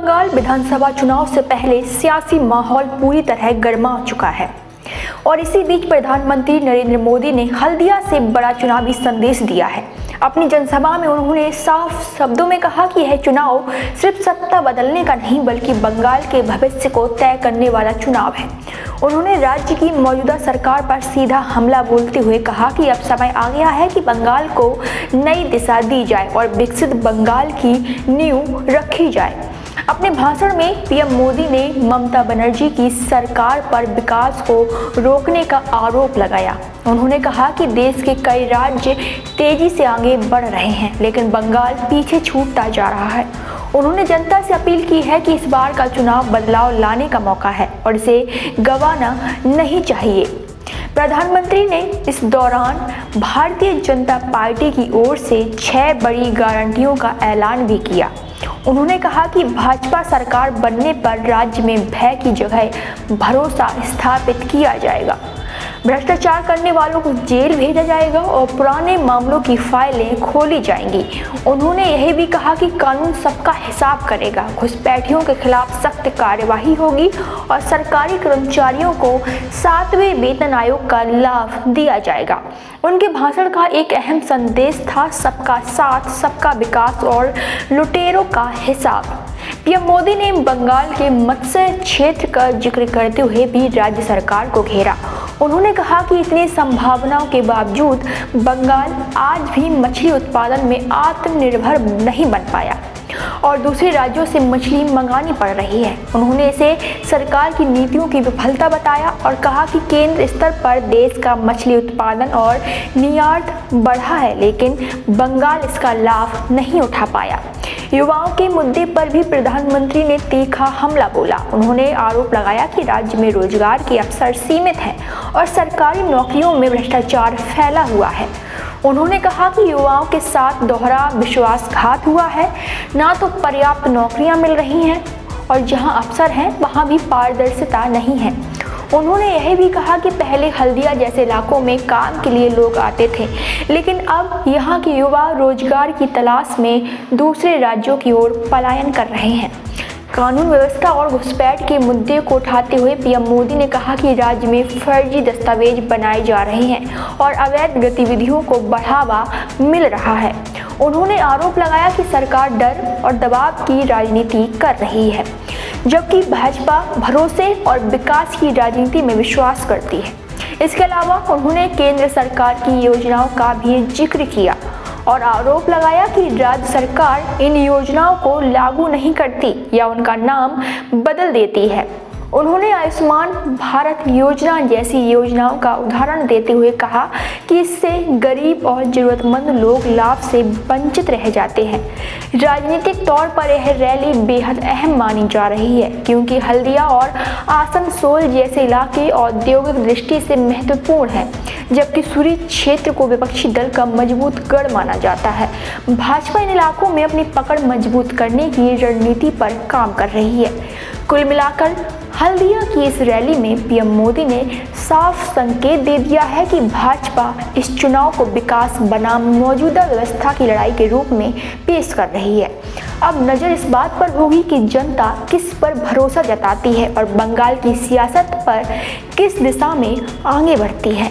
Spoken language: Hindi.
बंगाल विधानसभा चुनाव से पहले सियासी माहौल पूरी तरह गर्मा चुका है और इसी बीच प्रधानमंत्री नरेंद्र मोदी ने हल्दिया से बड़ा चुनावी संदेश दिया है। अपनी जनसभा में उन्होंने साफ शब्दों में कहा कि यह चुनाव सिर्फ सत्ता बदलने का नहीं बल्कि बंगाल के भविष्य को तय करने वाला चुनाव है। उन्होंने राज्य की मौजूदा सरकार पर सीधा हमला बोलते हुए कहा कि अब समय आ गया है कि बंगाल को नई दिशा दी जाए और विकसित बंगाल की नींव रखी जाए। अपने भाषण में पीएम मोदी ने ममता बनर्जी की सरकार पर विकास को रोकने का आरोप लगाया। उन्होंने कहा कि देश के कई राज्य तेजी से आगे बढ़ रहे हैं लेकिन बंगाल पीछे छूटता जा रहा है। उन्होंने जनता से अपील की है कि इस बार का चुनाव बदलाव लाने का मौका है और इसे गंवाना नहीं चाहिए। प्रधानमंत्री ने इस दौरान भारतीय जनता पार्टी की ओर से 6 बड़ी गारंटियों का ऐलान भी किया। उन्होंने कहा कि भाजपा सरकार बनने पर राज्य में भय की जगह भरोसा स्थापित किया जाएगा, भ्रष्टाचार करने वालों को जेल भेजा जाएगा और पुराने मामलों की फाइलें खोली जाएंगी। उन्होंने यह भी कहा कि कानून सबका हिसाब करेगा, घुसपैठियों के खिलाफ सख्त कार्यवाही होगी और सरकारी कर्मचारियों को 7वें वेतन आयोग का लाभ दिया जाएगा। उनके भाषण का एक अहम संदेश था सबका साथ, सबका विकास और लुटेरों का हिसाब। पीएम मोदी ने बंगाल के मत्स्य क्षेत्र का जिक्र करते हुए भी राज्य सरकार को घेरा। उन्होंने कहा कि इतनी संभावनाओं के बावजूद बंगाल आज भी मछली उत्पादन में आत्मनिर्भर नहीं बन पाया और दूसरे राज्यों से मछली मंगानी पड़ रही है। उन्होंने इसे सरकार की नीतियों की विफलता बताया और कहा कि केंद्र स्तर पर देश का मछली उत्पादन और निर्यात बढ़ा है लेकिन बंगाल इसका लाभ नहीं उठा पाया। युवाओं के मुद्दे पर भी प्रधानमंत्री ने तीखा हमला बोला। उन्होंने आरोप लगाया कि राज्य में रोजगार के अवसर सीमित हैं और सरकारी नौकरियों में भ्रष्टाचार फैला हुआ है। उन्होंने कहा कि युवाओं के साथ दोहरा विश्वासघात हुआ है, ना तो पर्याप्त नौकरियां मिल रही हैं और जहां अवसर हैं वहां भी पारदर्शिता नहीं है। उन्होंने यह भी कहा कि पहले हल्दिया जैसे इलाकों में काम के लिए लोग आते थे लेकिन अब यहाँ के युवा रोजगार की तलाश में दूसरे राज्यों की ओर पलायन कर रहे हैं। कानून व्यवस्था और घुसपैठ के मुद्दे को उठाते हुए पीएम मोदी ने कहा कि राज्य में फर्जी दस्तावेज बनाए जा रहे हैं और अवैध गतिविधियों को बढ़ावा मिल रहा है। उन्होंने आरोप लगाया कि सरकार डर और दबाव की राजनीति कर रही है जबकि भाजपा भरोसे और विकास की राजनीति में विश्वास करती है। इसके अलावा उन्होंने केंद्र सरकार की योजनाओं का भी जिक्र किया और आरोप लगाया कि राज्य सरकार इन योजनाओं को लागू नहीं करती या उनका नाम बदल देती है। उन्होंने आयुष्मान भारत योजना जैसी योजनाओं का उदाहरण देते हुए कहा कि इससे गरीब और जरूरतमंद लोग लाभ से वंचित रह जाते हैं। राजनीतिक तौर पर यह रैली बेहद अहम मानी जा रही है क्योंकि हल्दिया और आसनसोल जैसे इलाके औद्योगिक दृष्टि से महत्वपूर्ण हैं जबकि सूरी क्षेत्र को विपक्षी दल का मजबूत गढ़ माना जाता है। भाजपा इन इलाकों में अपनी पकड़ मजबूत करने की रणनीति पर काम कर रही है। कुल मिलाकर हल्दिया की इस रैली में पीएम मोदी ने साफ संकेत दे दिया है कि भाजपा इस चुनाव को विकास बनाम मौजूदा व्यवस्था की लड़ाई के रूप में पेश कर रही है। अब नज़र इस बात पर होगी कि जनता किस पर भरोसा जताती है और बंगाल की सियासत पर किस दिशा में आगे बढ़ती है।